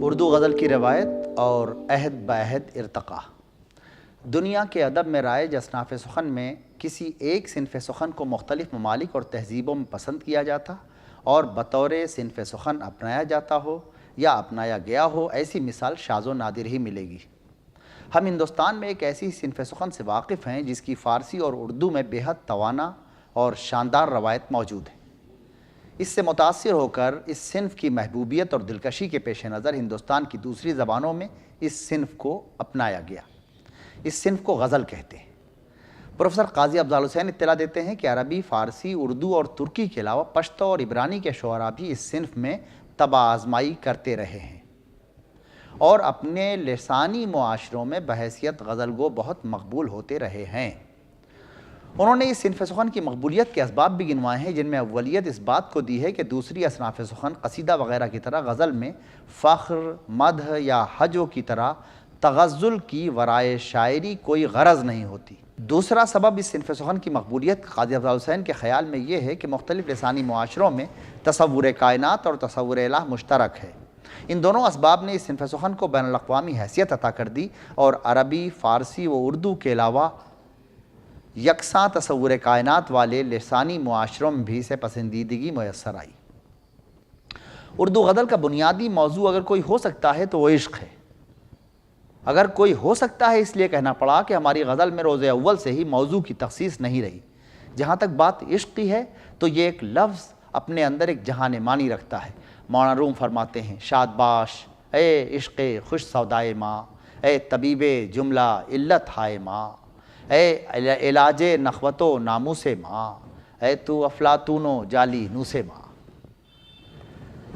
اردو غزل کی روایت اور عہد بعہد ارتقا۔ دنیا کے ادب میں رائج اصناف سخن میں کسی ایک صنف سخن کو مختلف ممالک اور تہذیبوں میں پسند کیا جاتا اور بطور صنف سخن اپنایا جاتا ہو یا اپنایا گیا ہو، ایسی مثال شاذ و نادر ہی ملے گی۔ ہم ہندوستان میں ایک ایسی صنف سخن سے واقف ہیں جس کی فارسی اور اردو میں بے حد توانا اور شاندار روایت موجود ہے۔ اس سے متاثر ہو کر اس صنف کی محبوبیت اور دلکشی کے پیش نظر ہندوستان کی دوسری زبانوں میں اس صنف کو اپنایا گیا۔ اس صنف کو غزل کہتے ہیں۔ پروفیسر قاضی افضال حسین اطلاع دیتے ہیں کہ عربی، فارسی، اردو اور ترکی کے علاوہ پشتو اور عبرانی کے شعراء بھی اس صنف میں طبع آزمائی کرتے رہے ہیں اور اپنے لسانی معاشروں میں بحیثیت غزل گو بہت مقبول ہوتے رہے ہیں۔ انہوں نے اس صنف سخن کی مقبولیت کے اسباب بھی گنوائے ہیں، جن میں اولیت اس بات کو دی ہے کہ دوسری اصناف سخن قصیدہ وغیرہ کی طرح غزل میں فخر، مدح یا حجو کی طرح تغزل کی ورائے شاعری کوئی غرض نہیں ہوتی۔ دوسرا سبب اس صنف سخن کی مقبولیت قاضی افضال حسین کے خیال میں یہ ہے کہ مختلف لسانی معاشروں میں تصور کائنات اور تصور الہ مشترک ہے۔ ان دونوں اسباب نے اس صنف سخن کو بین الاقوامی حیثیت عطا کر دی اور عربی، فارسی و اردو کے علاوہ یکساں تصور کائنات والے لسانی معاشروں میں بھی اسے پسندیدگی میسر آئی۔ اردو غزل کا بنیادی موضوع اگر کوئی ہو سکتا ہے تو وہ عشق ہے۔ اگر کوئی ہو سکتا ہے اس لیے کہنا پڑا کہ ہماری غزل میں روز اول سے ہی موضوع کی تخصیص نہیں رہی۔ جہاں تک بات عشق کی ہے تو یہ ایک لفظ اپنے اندر ایک جہان معنی رکھتا ہے۔ مولانا روم فرماتے ہیں، شاد باش اے عشق خوش سودائے ماں، اے طبیب جملہ علت ہائے ماں، اے علاج نخوت و ناموس ماں، اے تو افلاطون و جالی نوس ماں۔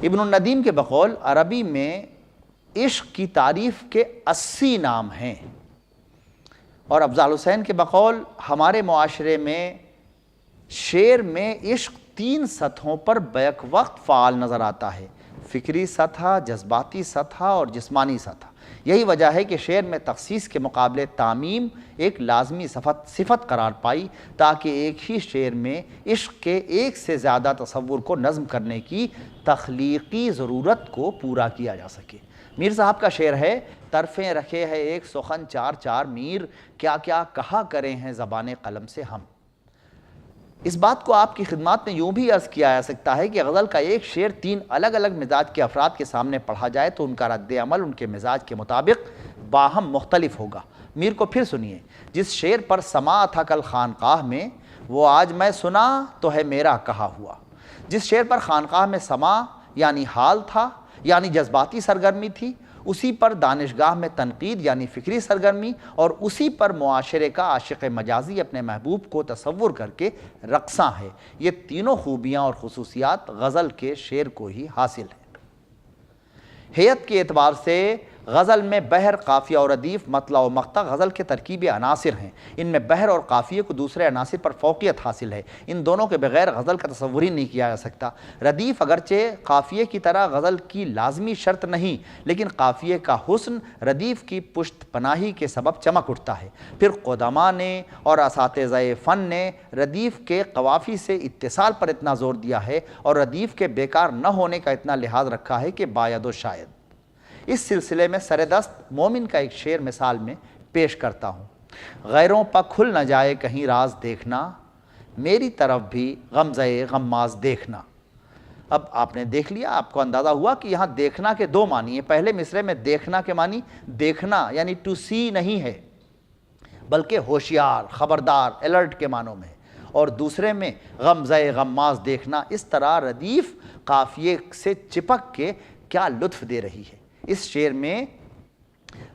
ابن الندیم کے بقول عربی میں عشق کی تعریف کے 80 نام ہیں، اور افضال حسین کے بقول ہمارے معاشرے میں شعر میں عشق 3 سطحوں پر بیک وقت فعال نظر آتا ہے: فکری سطح، جذباتی سطح اور جسمانی سطح۔ یہی وجہ ہے کہ شعر میں تخصیص کے مقابلے تعمیم ایک لازمی صفت قرار پائی تاکہ ایک ہی شعر میں عشق کے ایک سے زیادہ تصور کو نظم کرنے کی تخلیقی ضرورت کو پورا کیا جا سکے۔ میر صاحب کا شعر ہے، طرفیں رکھے ہے ایک سخن چار چار میر، کیا کیا کہا کرے ہیں زبان قلم سے ہم۔ اس بات کو آپ کی خدمات میں یوں بھی عرض کیا جا سکتا ہے کہ غزل کا ایک شعر 3 الگ الگ مزاج کے افراد کے سامنے پڑھا جائے تو ان کا رد عمل ان کے مزاج کے مطابق باہم مختلف ہوگا۔ میر کو پھر سنیے، جس شعر پر سماع تھا کل خانقاہ میں، وہ آج میں سنا تو ہے میرا کہا ہوا۔ جس شعر پر خانقاہ میں سماع یعنی حال تھا، یعنی جذباتی سرگرمی تھی، اسی پر دانشگاہ میں تنقید یعنی فکری سرگرمی، اور اسی پر معاشرے کا عاشق مجازی اپنے محبوب کو تصور کر کے رقصاں ہے۔ یہ تینوں خوبیاں اور خصوصیات غزل کے شعر کو ہی حاصل ہیں۔ ہیئت کے اعتبار سے غزل میں بحر، قافیہ اور ردیف، مطلع و مقطع غزل کے ترکیبی عناصر ہیں۔ ان میں بحر اور قافیے کو دوسرے عناصر پر فوقیت حاصل ہے۔ ان دونوں کے بغیر غزل کا تصور ہی نہیں کیا جا سکتا۔ ردیف اگرچہ قافیے کی طرح غزل کی لازمی شرط نہیں، لیکن قافیے کا حسن ردیف کی پشت پناہی کے سبب چمک اٹھتا ہے۔ پھر قدماء نے اور اساتذہ فن نے ردیف کے قوافی سے اتصال پر اتنا زور دیا ہے اور ردیف کے بیکار نہ ہونے کا اتنا لحاظ رکھا ہے کہ باید و شاید۔ اس سلسلے میں سردست مومن کا ایک شعر مثال میں پیش کرتا ہوں: غیروں پا کھل نہ جائے کہیں راز دیکھنا، میری طرف بھی غمزہ غماز دیکھنا۔ اب آپ نے دیکھ لیا، آپ کو اندازہ ہوا کہ یہاں دیکھنا کے 2 معنی ہیں۔ پہلے مصرعے میں دیکھنا کے معنی دیکھنا یعنی ٹو سی نہیں ہے، بلکہ ہوشیار، خبردار، الرٹ کے معنوں میں، اور دوسرے میں غمزہ غماز دیکھنا۔ اس طرح ردیف قافیے سے چپک کے کیا لطف دے رہی ہے۔ اس شعر میں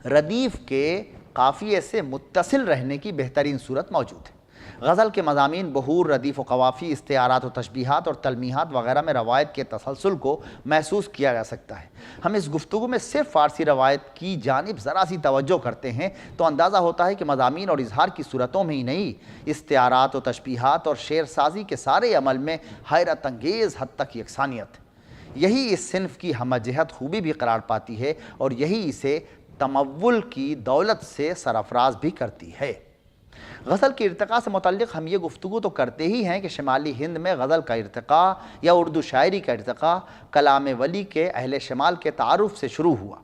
ردیف کے قافیے سے متصل رہنے کی بہترین صورت موجود ہے۔ غزل کے مضامین بحور، ردیف و قوافی، استعارات و تشبیہات اور تلمیحات وغیرہ میں روایت کے تسلسل کو محسوس کیا جا سکتا ہے۔ ہم اس گفتگو میں صرف فارسی روایت کی جانب ذرا سی توجہ کرتے ہیں تو اندازہ ہوتا ہے کہ مضامین اور اظہار کی صورتوں میں ہی نہیں، استعارات و تشبیہات اور شعر سازی کے سارے عمل میں حیرت انگیز حد تک یکسانیت ہے۔ یہی اس صنف کی ہمہ جہت خوبی بھی قرار پاتی ہے اور یہی اسے تمول کی دولت سے سرفراز بھی کرتی ہے۔ غزل کی ارتقاء سے متعلق ہم یہ گفتگو تو کرتے ہی ہیں کہ شمالی ہند میں غزل کا ارتقاء یا اردو شاعری کا ارتقاء کلام ولی کے اہل شمال کے تعارف سے شروع ہوا۔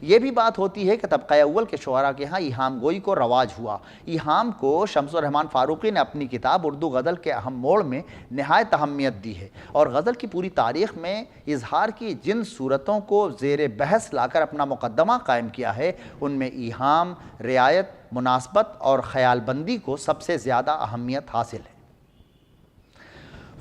یہ بھی بات ہوتی ہے کہ طبقہ اول کے شعراء کے ہاں ایہام گوئی کو رواج ہوا۔ ایہام کو شمس الرحمن فاروقی نے اپنی کتاب اردو غزل کے اہم موڑ میں نہایت اہمیت دی ہے، اور غزل کی پوری تاریخ میں اظہار کی جن صورتوں کو زیر بحث لا کر اپنا مقدمہ قائم کیا ہے، ان میں ایہام، رعایت، مناسبت اور خیال بندی کو سب سے زیادہ اہمیت حاصل ہے۔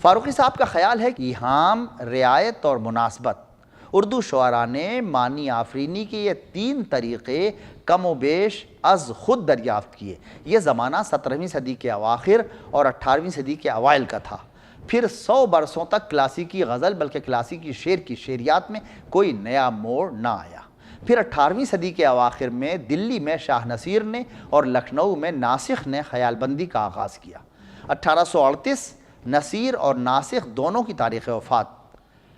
فاروقی صاحب کا خیال ہے کہ ایہام، رعایت اور مناسبت اردو شعراء نے معنی آفرینی کے یہ تین طریقے کم و بیش از خود دریافت کیے۔ یہ زمانہ 17ویں صدی کے اواخر اور 18ویں صدی کے اوائل کا تھا۔ پھر 100 برسوں تک کلاسیکی غزل بلکہ کلاسیکی شعر کی شعریات میں کوئی نیا موڑ نہ آیا۔ پھر 18ویں صدی کے اواخر میں دلی میں شاہ نصیر نے اور لکھنؤ میں ناسخ نے خیال بندی کا آغاز کیا۔ 1838 نصیر اور ناسخ دونوں کی تاریخ وفات،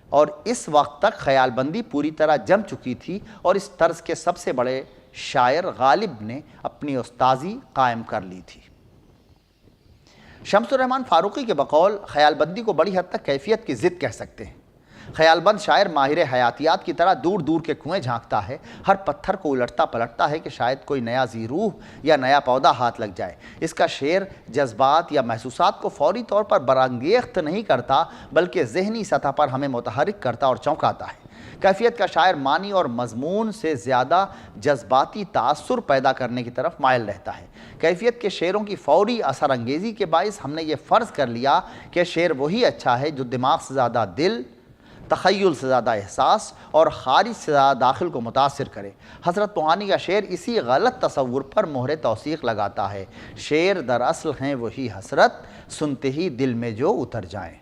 اور اس وقت تک خیال بندی پوری طرح جم چکی تھی، اور اس طرز کے سب سے بڑے شاعر غالب نے اپنی استاذی قائم کر لی تھی۔ شمس الرحمن فاروقی کے بقول خیال بندی کو بڑی حد تک کیفیت کی ضد کہہ سکتے ہیں۔ خیال بند شاعر ماہر حیاتیات کی طرح دور دور کے کنویں جھانکتا ہے، ہر پتھر کو الٹتا پلٹتا ہے کہ شاید کوئی نیا ذیروح یا نیا پودا ہاتھ لگ جائے۔ اس کا شعر جذبات یا محسوسات کو فوری طور پر برانگیخت نہیں کرتا، بلکہ ذہنی سطح پر ہمیں متحرک کرتا اور چونکاتا ہے۔ کیفیت کا شاعر معنی اور مضمون سے زیادہ جذباتی تاثر پیدا کرنے کی طرف مائل رہتا ہے۔ کیفیت کے شعروں کی فوری اثر انگیزی کے باعث ہم نے یہ فرض کر لیا کہ شعر وہی اچھا ہے جو دماغ سے زیادہ دل، تخیل سے زیادہ احساس اور خارج سے زیادہ داخل کو متاثر کرے۔ حضرت طوحانی کا شعر اسی غلط تصور پر مہر توثیق لگاتا ہے۔ شعر دراصل ہیں وہی حسرت، سنتے ہی دل میں جو اتر جائیں۔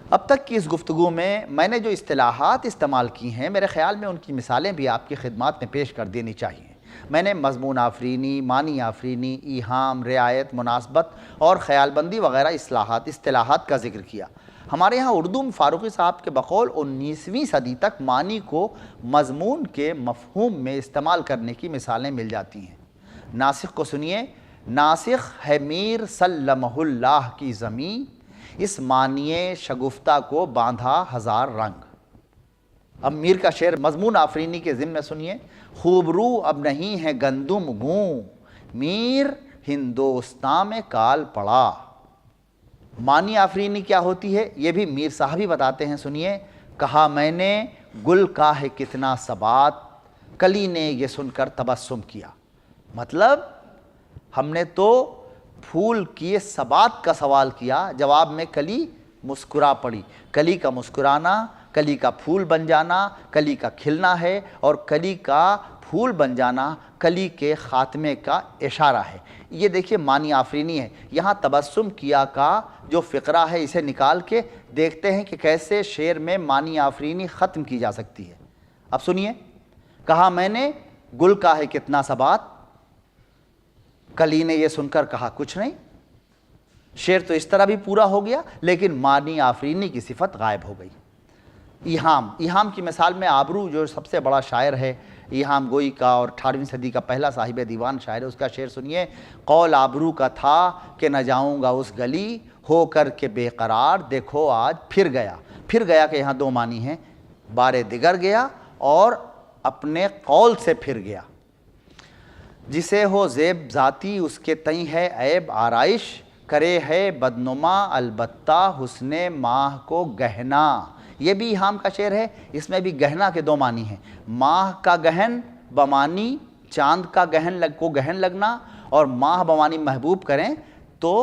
اب تک کی اس گفتگو میں نے جو اصطلاحات استعمال کی ہیں، میرے خیال میں ان کی مثالیں بھی آپ کی خدمات میں پیش کر دینی چاہیے۔ میں نے مضمون آفرینی، معنی آفرینی، ایہام، رعایت، مناسبت اور خیال بندی وغیرہ اصطلاحات کا ذکر کیا۔ ہمارے ہاں اردو میں فاروقی صاحب کے بقول 19ویں صدی تک معنی کو مضمون کے مفہوم میں استعمال کرنے کی مثالیں مل جاتی ہیں۔ ناسخ کو سنیے: ناسخ ہے میر سلمہ اللہ کی زمین، اس معنی شگفتہ کو باندھا ہزار رنگ۔ اب میر کا شعر مضمون آفرینی کے ضمن میں سنیے: خوبرو اب نہیں ہے گندم گوں، میر ہندوستان میں کال پڑا۔ معنی آفرینی کیا ہوتی ہے یہ بھی میر صاحب ہی بتاتے ہیں، سنیے: کہا میں نے گل کا ہے کتنا ثبات، کلی نے یہ سن کر تبسم کیا۔ مطلب ہم نے تو پھول کی ثبات کا سوال کیا، جواب میں کلی مسکرا پڑی۔ کلی کا مسکرانا، کلی کا پھول بن جانا، کلی کا کھلنا ہے، اور کلی کا پھول بن جانا کلی کے خاتمے کا اشارہ ہے۔ یہ دیکھیے معنی آفرینی ہے۔ یہاں تبسم کیا کا جو فقرہ ہے اسے نکال کے دیکھتے ہیں کہ کیسے شعر میں معنی آفرینی ختم کی جا سکتی ہے۔ اب سنیے: کہا میں نے گل کا ہے کتنا ثبات، کلی نے یہ سن کر کہا کچھ نہیں۔ شعر تو اس طرح بھی پورا ہو گیا، لیکن معنی آفرینی کی صفت غائب ہو گئی۔ ایہام کی مثال میں آبرو جو سب سے بڑا شاعر ہے ایہام گوئی کا اور 18ویں صدی کا پہلا صاحب دیوان شاعر ہے، اس کا شعر سنیے: قول آبرو کا تھا کہ نہ جاؤں گا اس گلی، ہو کر کے بے قرار دیکھو آج پھر گیا۔ پھر گیا کہ یہاں دو معنی ہیں، بارے دیگر گیا اور اپنے قول سے پھر گیا۔ جسے ہو زیب ذاتی اس کے تئیں ہے عیب آرائش، کرے ہے بدنما البتہ حسن ماہ کو گہنا۔ یہ بھی ایہام کا شعر ہے، اس میں بھی گہنا کے دو معنی ہیں۔ ماہ کا گہن بمانی چاند کا گہن لگنا، اور ماہ بمانی محبوب کریں تو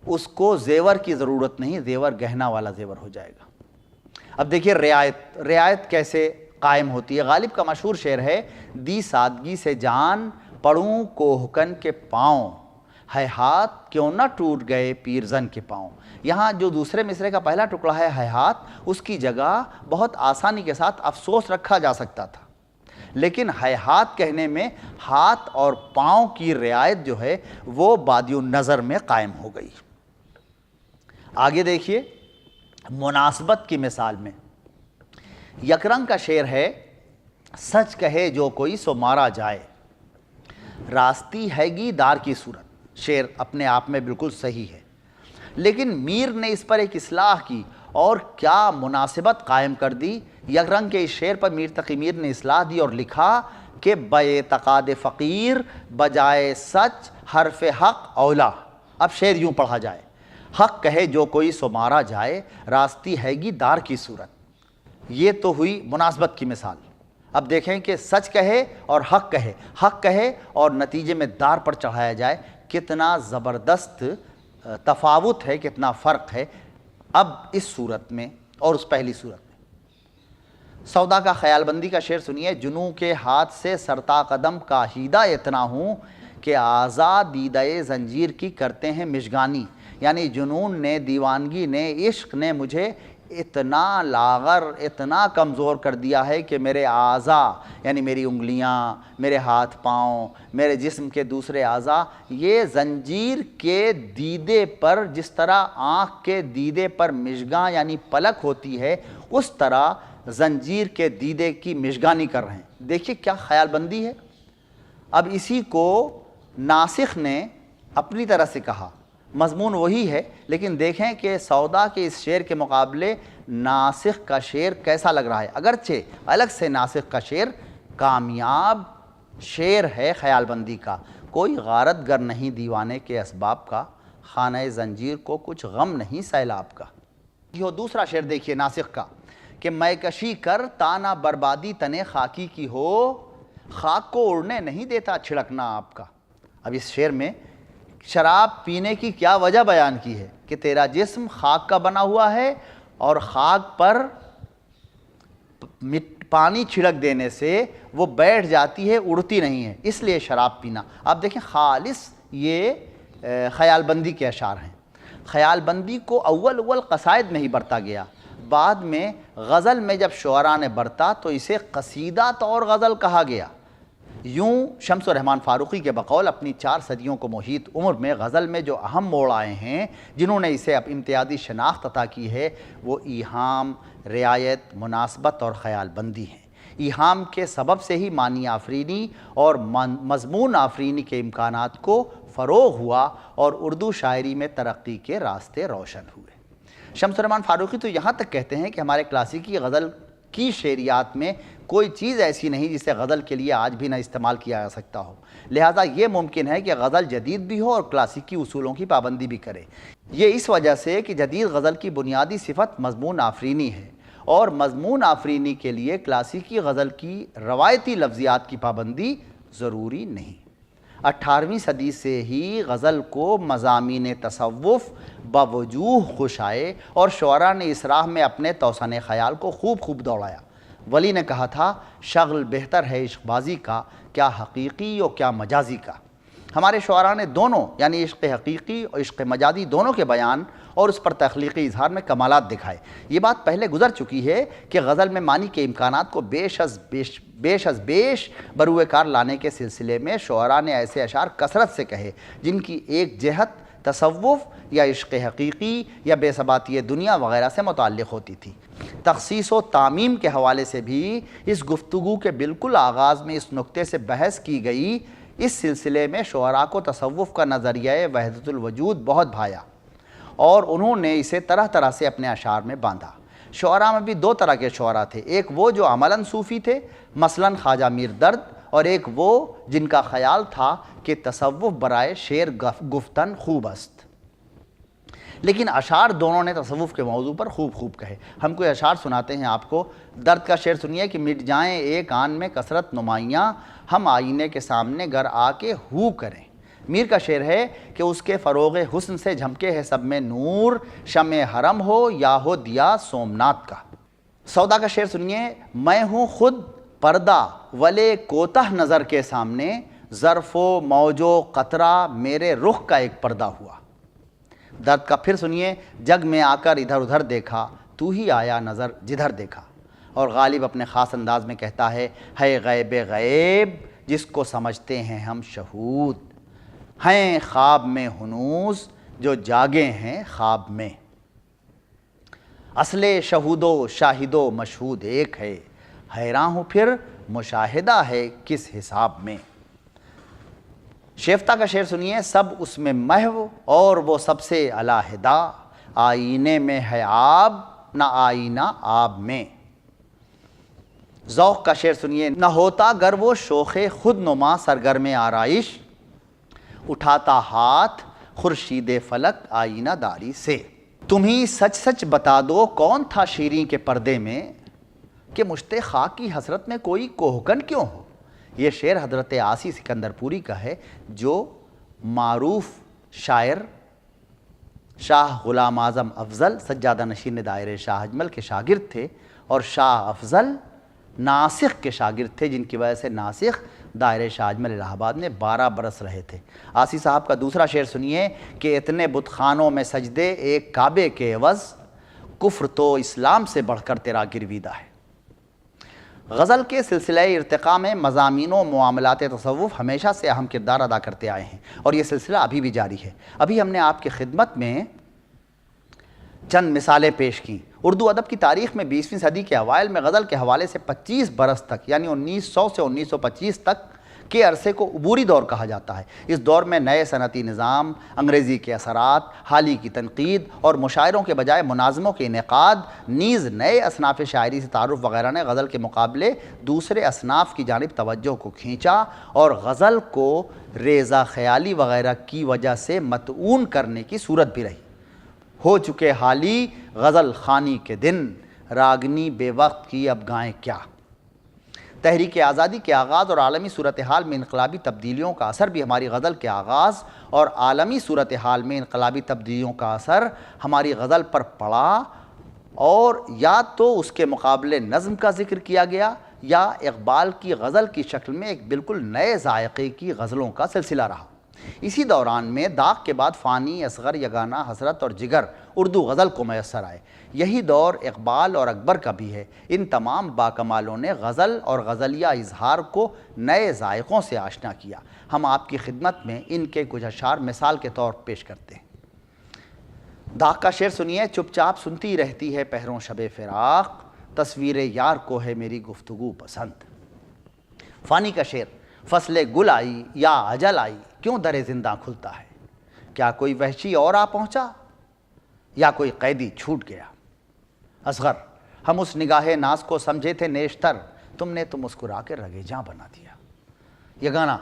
اس کو زیور کی ضرورت نہیں، زیور گہنا والا زیور ہو جائے گا۔ اب دیکھیے رعایت کیسے قائم ہوتی ہے۔ غالب کا مشہور شعر ہے: دی سادگی سے جان پڑوں کوہکن کے پاؤں، ہے ہاتھ کیوں نہ ٹوٹ گئے پیرزن کے پاؤں۔ یہاں جو دوسرے مصرے کا پہلا ٹکڑا ہے ہاتھ، اس کی جگہ بہت آسانی کے ساتھ افسوس رکھا جا سکتا تھا، لیکن ہے ہاتھ کہنے میں ہاتھ اور پاؤں کی رعایت جو ہے وہ بادی النظر میں قائم ہو گئی۔ آگے دیکھیے مناسبت کی مثال میں یکرنگ کا شعر ہے: سچ کہے جو کوئی سو مارا جائے، راستی ہے گی دار کی صورت، شعر اپنے آپ میں بالکل صحیح ہے، لیکن میر نے اس پر ایک اصلاح کی اور کیا مناسبت قائم کر دی۔ یک رنگ کے اس شعر پر میر تقی میر نے اصلاح دی اور لکھا کہ باعتقاد فقیر بجائے سچ حرف حق اولا۔ اب شعر یوں پڑھا جائے، حق کہے جو کوئی سو مارا جائے، راستی ہے گی دار کی صورت۔ یہ تو ہوئی مناسبت کی مثال۔ اب دیکھیں کہ سچ کہے اور حق کہے اور نتیجے میں دار پر چڑھایا جائے، کتنا زبردست تفاوت ہے، کتنا فرق ہے اب اس صورت میں اور اس پہلی صورت میں۔ سودا کا خیال بندی کا شعر سنیے۔ جنوں کے ہاتھ سے سرتا قدم کاہیدہ اتنا ہوں کہ آزاد دیدہ زنجیر کی کرتے ہیں مشگانی، یعنی جنون نے، دیوانگی نے، عشق نے مجھے اتنا لاغر، اتنا کمزور کر دیا ہے کہ میرے اعضاء یعنی میری انگلیاں، میرے ہاتھ پاؤں، میرے جسم کے دوسرے اعضاء یہ زنجیر کے دیدے پر، جس طرح آنکھ کے دیدے پر مشگاں یعنی پلک ہوتی ہے، اس طرح زنجیر کے دیدے کی مشگانی کر رہے ہیں۔ دیکھیے کیا خیال بندی ہے۔ اب اسی کو ناسخ نے اپنی طرح سے کہا، مضمون وہی ہے، لیکن دیکھیں کہ سودا کے اس شعر کے مقابلے ناسخ کا شعر کیسا لگ رہا ہے۔ اگرچہ الگ سے ناسخ کا شعر کامیاب شعر ہے خیال بندی کا، کوئی غارت گر نہیں دیوانے کے اسباب کا، خانہ زنجیر کو کچھ غم نہیں سیلاب کا۔ یہ دوسرا شعر دیکھیے ناسخ کا کہ میں کشی کر تانا بربادی تنے خاکی کی ہو، خاک کو اڑنے نہیں دیتا چھڑکنا آپ کا۔ اب اس شعر میں شراب پینے کی کیا وجہ بیان کی ہے کہ تیرا جسم خاک کا بنا ہوا ہے اور خاک پر پانی چھڑک دینے سے وہ بیٹھ جاتی ہے، اڑتی نہیں ہے، اس لیے شراب پینا۔ آپ دیکھیں خالص یہ خیال بندی کے اشعار ہیں۔ خیال بندی کو اول قصائد میں ہی برتا گیا، بعد میں غزل میں جب شعراء نے برتا تو اسے قصیدہ طور غزل کہا گیا۔ یوں شمس الرحمن فاروقی کے بقول اپنی 4 صدیوں کو محیط عمر میں غزل میں جو اہم موڑ آئے ہیں، جنہوں نے اسے اب امتیازی شناخت عطا کی ہے، وہ ایہام، رعایت، مناسبت اور خیال بندی ہیں۔ ایہام کے سبب سے ہی معنی آفرینی اور مضمون آفرینی کے امکانات کو فروغ ہوا اور اردو شاعری میں ترقی کے راستے روشن ہوئے۔ شمس الرحمن فاروقی تو یہاں تک کہتے ہیں کہ ہمارے کلاسیکی غزل کی شعریات میں کوئی چیز ایسی نہیں جسے غزل کے لیے آج بھی نہ استعمال کیا جا سکتا ہو، لہٰذا یہ ممکن ہے کہ غزل جدید بھی ہو اور کلاسیکی اصولوں کی پابندی بھی کرے۔ یہ اس وجہ سے کہ جدید غزل کی بنیادی صفت مضمون آفرینی ہے، اور مضمون آفرینی کے لیے کلاسیکی غزل کی روایتی لفظیات کی پابندی ضروری نہیں۔ 18ویں صدی سے ہی غزل کو مضامین تصوف بوجوہ خوش آئے اور شعراء نے اس راہ میں اپنے توسن خیال کو خوب دوڑایا۔ ولی نے کہا تھا، شغل بہتر ہے عشق بازی کا، کیا حقیقی اور کیا مجازی کا۔ ہمارے شعراء نے دونوں یعنی عشق حقیقی اور عشق مجازی دونوں کے بیان اور اس پر تخلیقی اظہار میں کمالات دکھائے۔ یہ بات پہلے گزر چکی ہے کہ غزل میں معنی کے امکانات کو بیش از بیش بروئے کار لانے کے سلسلے میں شعراء نے ایسے اشعار کثرت سے کہے جن کی ایک جہت تصوف یا عشق حقیقی یا بے ثباتی دنیا وغیرہ سے متعلق ہوتی تھی۔ تخصیص و تعمیم کے حوالے سے بھی اس گفتگو کے بالکل آغاز میں اس نکتے سے بحث کی گئی۔ اس سلسلے میں شعراء کو تصوف کا نظریہ وحدت الوجود بہت بھایا اور انہوں نے اسے طرح سے اپنے اشعار میں باندھا۔ شعراء میں بھی 2 طرح کے شعراء تھے، ایک وہ جو عملاً صوفی تھے مثلاً خواجہ میر درد، اور ایک وہ جن کا خیال تھا کہ تصوف برائے شعر گفتن خوب است۔ لیکن اشعار دونوں نے تصوف کے موضوع پر خوب کہے۔ ہم کوئی اشعار سناتے ہیں آپ کو۔ درد کا شعر سنیے کہ مٹ جائیں ایک آن میں کثرت نمائیاں، ہم آئینے کے سامنے گر آ کے ہو کریں۔ میر کا شعر ہے کہ اس کے فروغ حسن سے جھمکے ہے سب میں نور، شمع حرم ہو یا ہو دیا سومنات کا۔ سودا کا شعر سنیے، میں ہوں خود پردہ ولے کوتہ نظر کے سامنے، ظرف و موج و قطرہ میرے رخ کا ایک پردہ ہوا۔ درد کا پھر سنیے، جگ میں آ کر ادھر ادھر دیکھا، تو ہی آیا نظر جدھر دیکھا۔ اور غالب اپنے خاص انداز میں کہتا ہے غیب غیب جس کو سمجھتے ہیں ہم شہود، ہیں خواب میں ہنوز جو جاگے ہیں خواب میں، اصل شہود و شاہد و مشہود ایک ہے، حیراں ہوں پھر مشاہدہ ہے کس حساب میں۔ شیفتہ کا شعر سنیے، سب اس میں محو اور وہ سب سے علیحدہ، آئینے میں ہے آب نہ آئینہ آب میں۔ ذوق کا شعر سنیے، نہ ہوتا گر وہ شوخ خود نما سرگرم آرائش، اٹھاتا ہاتھ خورشید فلک آئینہ داری سے۔ تمہیں سچ سچ بتا دو کون تھا شیریں کے پردے میں، کہ مشت خاک کی حسرت میں کوئی کوہکن کیوں ہو۔ یہ شعر حضرت عاصی سکندر پوری کا ہے، جو معروف شاعر شاہ غلام اعظم افضل سجادہ نشین دائرہ شاہ اجمل کے شاگرد تھے، اور شاہ افضل ناسخ کے شاگرد تھے، جن کی وجہ سے ناسخ دائرہ شاہ اجمل الہ آباد میں 12 برس رہے تھے۔ عاصی صاحب کا دوسرا شعر سنیے کہ اتنے بت خانوں میں سجدے ایک کعبے کے عوض، کفر تو اسلام سے بڑھ کر تیرا گرویدہ ہے۔ غزل کے سلسلہ ارتقاء میں مضامین و معاملات تصوف ہمیشہ سے اہم کردار ادا کرتے آئے ہیں، اور یہ سلسلہ ابھی بھی جاری ہے۔ ابھی ہم نے آپ کی خدمت میں چند مثالیں پیش کیں۔ اردو ادب کی تاریخ میں 20ویں صدی کے اوائل میں غزل کے حوالے سے 25 برس تک، یعنی 1900 سے 1925 تک کے عرصے کو عبوری دور کہا جاتا ہے۔ اس دور میں نئے صنعتی نظام، انگریزی کے اثرات، حالی کی تنقید اور مشاعروں کے بجائے مناظموں کے انعقاد، نیز نئے اصناف شاعری سے تعارف وغیرہ نے غزل کے مقابلے دوسرے اصناف کی جانب توجہ کو کھینچا، اور غزل کو ریزہ خیالی وغیرہ کی وجہ سے مطعون کرنے کی صورت بھی رہی۔ ہو چکے حالی غزل خوانی کے دن، راگنی بے وقت کی اب گائیں کیا۔ تحریک آزادی کے آغاز اور عالمی صورتحال میں انقلابی تبدیلیوں کا اثر بھی ہماری غزل کے آغاز، اور عالمی صورتحال میں انقلابی تبدیلیوں کا اثر ہماری غزل پر پڑا، اور یا تو اس کے مقابلے نظم کا ذکر کیا گیا، یا اقبال کی غزل کی شکل میں ایک بالکل نئے ذائقے کی غزلوں کا سلسلہ رہا۔ اسی دوران میں داغ کے بعد فانی، اصغر، یگانہ، حسرت اور جگر اردو غزل کو میسر آئے۔ یہی دور اقبال اور اکبر کا بھی ہے۔ ان تمام باکمالوں نے غزل اور غزلیہ اظہار کو نئے ذائقوں سے آشنا کیا۔ ہم آپ کی خدمت میں ان کے کچھ اشعار مثال کے طور پیش کرتے ہیں۔ داغ کا شعر سنیے، چپ چاپ سنتی رہتی ہے پہروں شب فراق، تصویر یار کو ہے میری گفتگو پسند۔ فانی کا شعر، فصل گل آئی یا اجل آئی، کیوں در زندہ کھلتا ہے، کیا کوئی وحشی اور آ پہنچا یا کوئی قیدی چھوٹ گیا۔ اصغر، ہم اس نگاہ ناز کو سمجھے تھے نیشتر، تم نے تو مسکرا کے رگے جاں بنا دیا۔ یگانہ،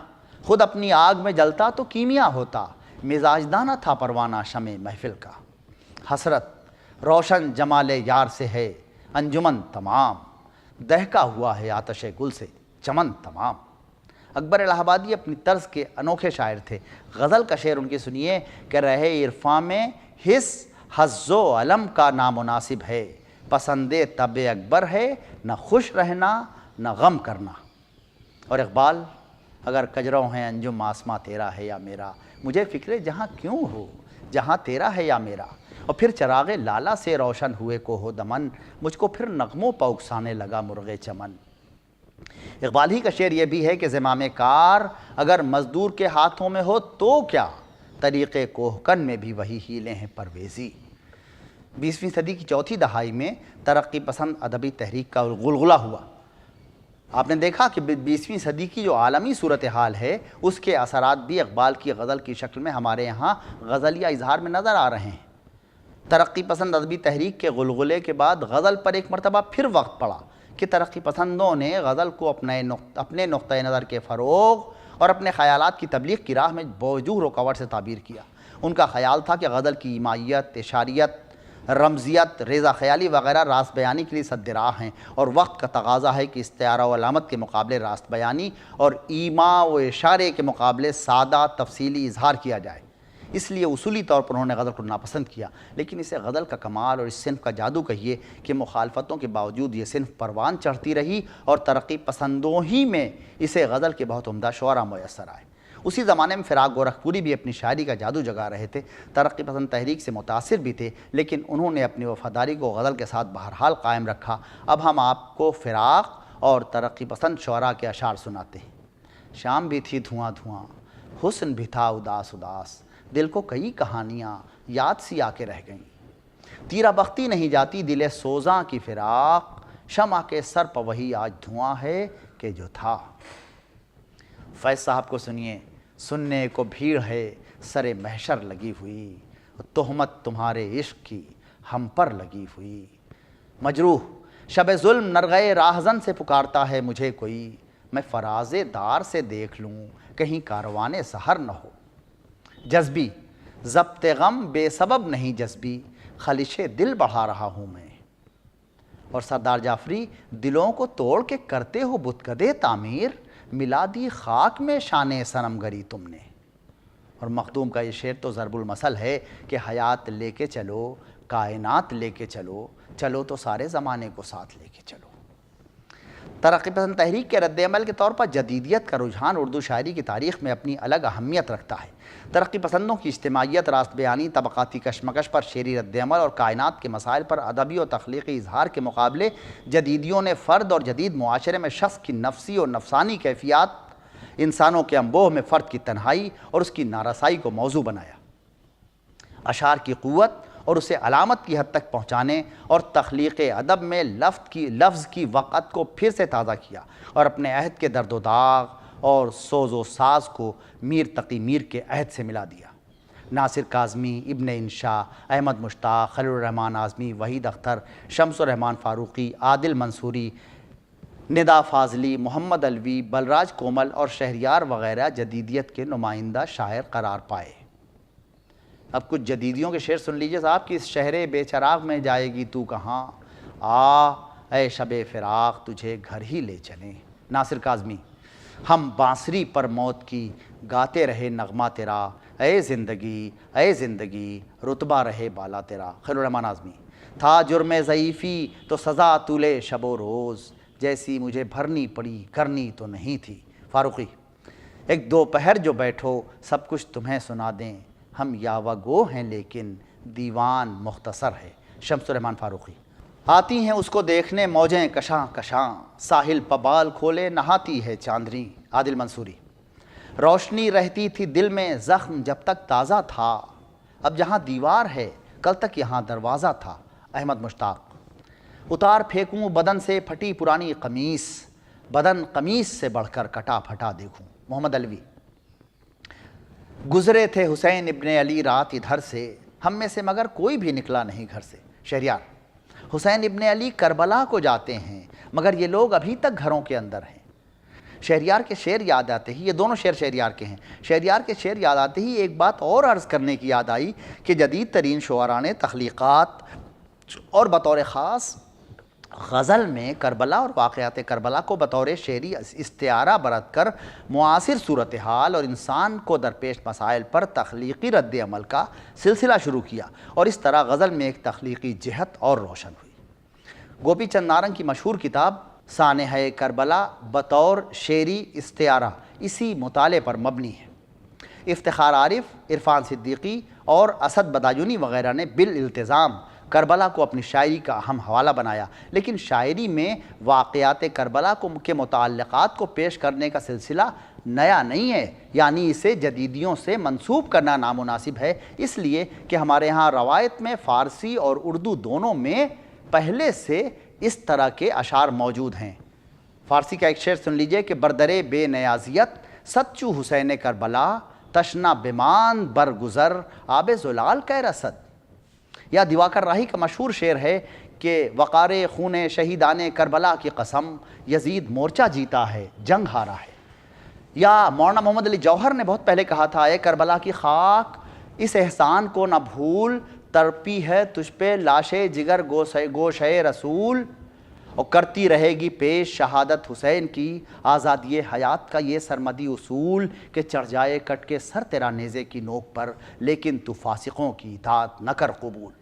خود اپنی آگ میں جلتا تو کیمیا ہوتا، مزاج دانہ تھا پروانہ شمع محفل کا۔ حسرت، روشن جمال یار سے ہے انجمن تمام، دہکا ہوا ہے آتش گل سے چمن تمام۔ اکبر الہ آبادی اپنی طرز کے انوکھے شاعر تھے۔ غزل کا شعر ان کی سنیے کہ رہے عرفاں میں حس حظ و علم کا نامناسب ہے، پسند طبع اکبر ہے نہ خوش رہنا نہ غم کرنا۔ اور اقبال، اگر کجروں ہیں انجم آسماں تیرا ہے یا میرا، مجھے فکر جہاں کیوں ہو جہاں تیرا ہے یا میرا۔ اور پھر چراغ لالا سے روشن ہوئے کوہ و دمن، مجھ کو پھر نغموں پا اکسانے لگا مرغ چمن۔ اقبال ہی کا شعر یہ بھی ہے کہ زمام کار اگر مزدور کے ہاتھوں میں ہو تو کیا، طریقے کوہکن میں بھی وہی ہیلے ہیں پرویزی۔ 20ویں صدی کی چوتھی دہائی میں ترقی پسند ادبی تحریک کا غلغلہ ہوا۔ آپ نے دیکھا کہ 20ویں صدی کی جو عالمی صورتحال ہے، اس کے اثرات بھی اقبال کی غزل کی شکل میں ہمارے یہاں غزلیہ اظہار میں نظر آ رہے ہیں۔ ترقی پسند ادبی تحریک کے غلغلے کے بعد غزل پر ایک مرتبہ پھر وقت پڑا کہ ترقی پسندوں نے غزل کو اپنے نقطۂ نظر کے فروغ اور اپنے خیالات کی تبلیغ کی راہ میں باوجود رکاوٹ سے تعبیر کیا۔ ان کا خیال تھا کہ غزل کی ایمائیت، اشاریت، رمزیت، ریزہ خیالی وغیرہ راست بیانی کے لیے سد راہ ہیں، اور وقت کا تقاضا ہے کہ استعارہ و علامت کے مقابلے راست بیانی اور ایما و اشارے کے مقابلے سادہ تفصیلی اظہار کیا جائے۔ اس لیے اصولی طور پر انہوں نے غزل کو ناپسند کیا، لیکن اسے غزل کا کمال اور اس صنف کا جادو کہیے کہ مخالفتوں کے باوجود یہ صنف پروان چڑھتی رہی، اور ترقی پسندوں ہی میں اسے غزل کے بہت عمدہ شعراء میسر آئے۔ اسی زمانے میں فراق گورکھپوری بھی اپنی شاعری کا جادو جگا رہے تھے، ترقی پسند تحریک سے متاثر بھی تھے، لیکن انہوں نے اپنی وفاداری کو غزل کے ساتھ بہرحال قائم رکھا۔ اب ہم آپ کو فراق اور ترقی پسند شعراء کے اشعار سناتے ہیں۔ شام بھی تھی دھواں دھواں، حسن بھی تھا اداس اداس، دل کو کئی کہانیاں یاد سی آ کے رہ گئیں، تیرا بختی نہیں جاتی دل سوزاں کی فراق، شمع کے سر پہ وہی آج دھواں ہے کہ جو تھا۔ فیض صاحب کو سنیے، سننے کو بھیڑ ہے سر محشر لگی ہوئی، تہمت تمہارے عشق کی ہم پر لگی ہوئی۔ مجروح شب ظلم نرغے راہزن سے پکارتا ہے مجھے کوئی، میں فراز دار سے دیکھ لوں کہیں کاروان سحر نہ ہو۔ جذبی ضبط غم بے سبب نہیں جذبی، خلش دل بڑھا رہا ہوں میں۔ اور سردار جعفری دلوں کو توڑ کے کرتے ہو بتکدے تعمیر، ملا دی خاک میں شان صنم گری تم نے۔ اور مخدوم کا یہ شعر تو ضرب المثل ہے کہ حیات لے کے چلو، کائنات لے کے چلو، چلو تو سارے زمانے کو ساتھ لے کے چلو۔ ترقی پسند تحریک کے رد عمل کے طور پر جدیدیت کا رجحان اردو شاعری کی تاریخ میں اپنی الگ اہمیت رکھتا ہے۔ ترقی پسندوں کی اجتماعیت، راست بیانی، طبقاتی کشمکش پر شعری رد عمل اور کائنات کے مسائل پر ادبی و تخلیقی اظہار کے مقابلے، جدیدیوں نے فرد اور جدید معاشرے میں شخص کی نفسی اور نفسانی کیفیات، انسانوں کے انبوہ میں فرد کی تنہائی اور اس کی نارسائی کو موضوع بنایا۔ اشعار کی قوت اور اسے علامت کی حد تک پہنچانے اور تخلیق ادب میں لفظ کی وقت کو پھر سے تازہ کیا اور اپنے عہد کے درد و داغ اور سوز و ساز کو میر تقی میر کے عہد سے ملا دیا۔ ناصر کاظمی، ابن انشا، احمد مشتاق، خلیل الرحمن اعظمی، وحید اختر، شمس الرحمن فاروقی، عادل منصوری، ندا فاضلی، محمد علوی، بلراج کومل اور شہریار وغیرہ جدیدیت کے نمائندہ شاعر قرار پائے۔ اب کچھ جدیدیوں کے شعر سن لیجئے صاحب کہ اس شہر بے چراغ میں جائے گی تو کہاں، آ اے شب فراق تجھے گھر ہی لے چلیں۔ ناصر کاظمی: ہم بانسری پر موت کی گاتے رہے نغمہ تیرا، اے زندگی رتبہ رہے بالا تیرا۔ خلیل الرحمن اعظمی: تھا جرم ضعیفی تو سزا طول شب و روز، جیسی مجھے بھرنی پڑی کرنی تو نہیں تھی۔ فاروقی: ایک دوپہر جو بیٹھو سب کچھ تمہیں سنا دیں، ہم یاوہ گو ہیں لیکن دیوان مختصر ہے۔ شمس الرحمن فاروقی: آتی ہیں اس کو دیکھنے موجیں کشاں کشاں، ساحل پبال کھولے نہاتی ہے چاندنی۔ عادل منصوری: روشنی رہتی تھی دل میں زخم جب تک تازہ تھا، اب جہاں دیوار ہے کل تک یہاں دروازہ تھا۔ احمد مشتاق: اتار پھینکوں بدن سے پھٹی پرانی قمیص، بدن قمیص سے بڑھ کر کٹا پھٹا دیکھوں۔ محمد علوی: گزرے تھے حسین ابن علی رات ادھر سے، ہم میں سے مگر کوئی بھی نکلا نہیں گھر سے۔ شہریار: حسین ابن علی کربلا کو جاتے ہیں مگر یہ لوگ ابھی تک گھروں کے اندر ہیں۔ شہریار کے شعر یاد آتے ہی، یہ دونوں شعر شہریار کے ہیں، شہریار کے شعر یاد آتے ہی ایک بات اور عرض کرنے کی یاد آئی کہ جدید ترین شعراء نے تخلیقات اور بطور خاص غزل میں کربلا اور واقعات کربلا کو بطور شعری استعارہ برت کر معاصر صورتحال اور انسان کو درپیش مسائل پر تخلیقی رد عمل کا سلسلہ شروع کیا، اور اس طرح غزل میں ایک تخلیقی جہت اور روشن ہوئی۔ گوپی چند نارنگ کی مشہور کتاب سانحہ کربلا بطور شعری استعارہ اسی مطالعے پر مبنی ہے۔ افتخار عارف، عرفان صدیقی اور اسد بدایونی وغیرہ نے بالالتزام کربلا کو اپنی شاعری کا اہم حوالہ بنایا، لیکن شاعری میں واقعات کربلا کے متعلقات کو پیش کرنے کا سلسلہ نیا نہیں ہے، یعنی اسے جدیدیوں سے منسوب کرنا نامناسب ہے، اس لیے کہ ہمارے ہاں روایت میں فارسی اور اردو دونوں میں پہلے سے اس طرح کے اشعار موجود ہیں۔ فارسی کا ایک شعر سن لیجئے کہ بردرے بے نیازیت ستچو حسین کربلا، تشنا بمان برگزر آب زلال کا رسد۔ یا دیواکر راہی کا مشہور شعر ہے کہ وقار خون شہیدان کربلا کی قسم، یزید مورچہ جیتا ہے جنگ ہارا ہے۔ یا مولانا محمد علی جوہر نے بہت پہلے کہا تھا، اے کربلا کی خاک اس احسان کو نہ بھول، تڑپی ہے تجھ پہ لاش جگر گوشہ رسول، اور کرتی رہے گی پیش شہادت حسین کی، آزادی حیات کا یہ سرمدی اصول کہ چڑھ جائے کٹ کے سر تیرا نیزے کی نوک پر، لیکن تو فاسقوں کی اطاعت نہ کر قبول۔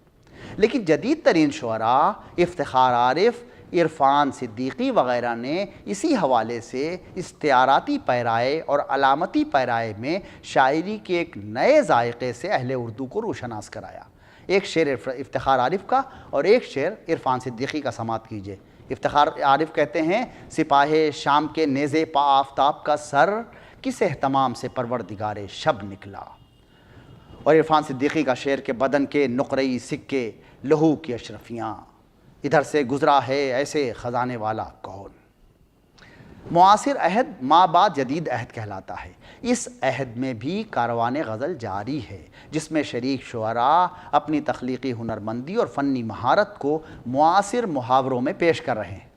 لیکن جدید ترین شعراء افتخار عارف، عرفان صدیقی وغیرہ نے اسی حوالے سے استعاراتی پیرائے اور علامتی پیرائے میں شاعری کے ایک نئے ذائقے سے اہل اردو کو روشناس کرایا۔ ایک شعر افتخار عارف کا اور ایک شعر عرفان صدیقی کا سماعت کیجیے۔ افتخار عارف کہتے ہیں، سپاہ شام کے نیزے پا آفتاب کا سر، کس اہتمام سے پروردگار شب نکلا۔ اور عرفان صدیقی کا شعر کہ بدن کے نقرئی سکے لہو کی اشرفیاں، ادھر سے گزرا ہے ایسے خزانے والا کون۔ معاصر عہد ما بعد جدید عہد کہلاتا ہے۔ اس عہد میں بھی کاروان غزل جاری ہے، جس میں شریک شعراء اپنی تخلیقی ہنرمندی اور فنی مہارت کو معاصر محاوروں میں پیش کر رہے ہیں۔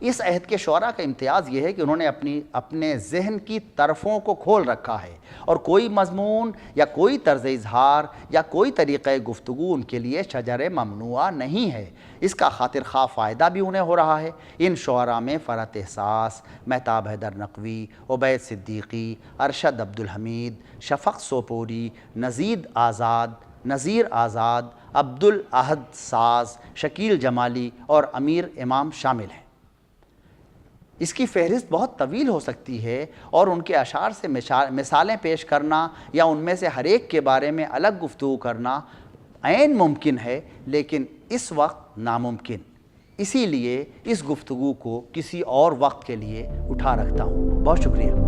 اس عہد کے شعراء کا امتیاز یہ ہے کہ انہوں نے اپنے ذہن کی طرفوں کو کھول رکھا ہے اور کوئی مضمون یا کوئی طرز اظہار یا کوئی طریقہ گفتگو ان کے لیے شجر ممنوعہ نہیں ہے۔ اس کا خاطر خواہ فائدہ بھی انہیں ہو رہا ہے۔ ان شعراء میں فرحت احساس، مہتاب حیدر نقوی، عبید صدیقی، ارشد عبدالحمید، شفق سوپوری، نذیر آزاد، عبدالاحد ساز، شکیل جمالی اور امیر امام شامل ہیں۔ اس کی فہرست بہت طویل ہو سکتی ہے اور ان کے اشعار سے مثالیں پیش کرنا یا ان میں سے ہر ایک کے بارے میں الگ گفتگو کرنا عین ممکن ہے، لیکن اس وقت ناممکن۔ اسی لیے اس گفتگو کو کسی اور وقت کے لیے اٹھا رکھتا ہوں۔ بہت شکریہ۔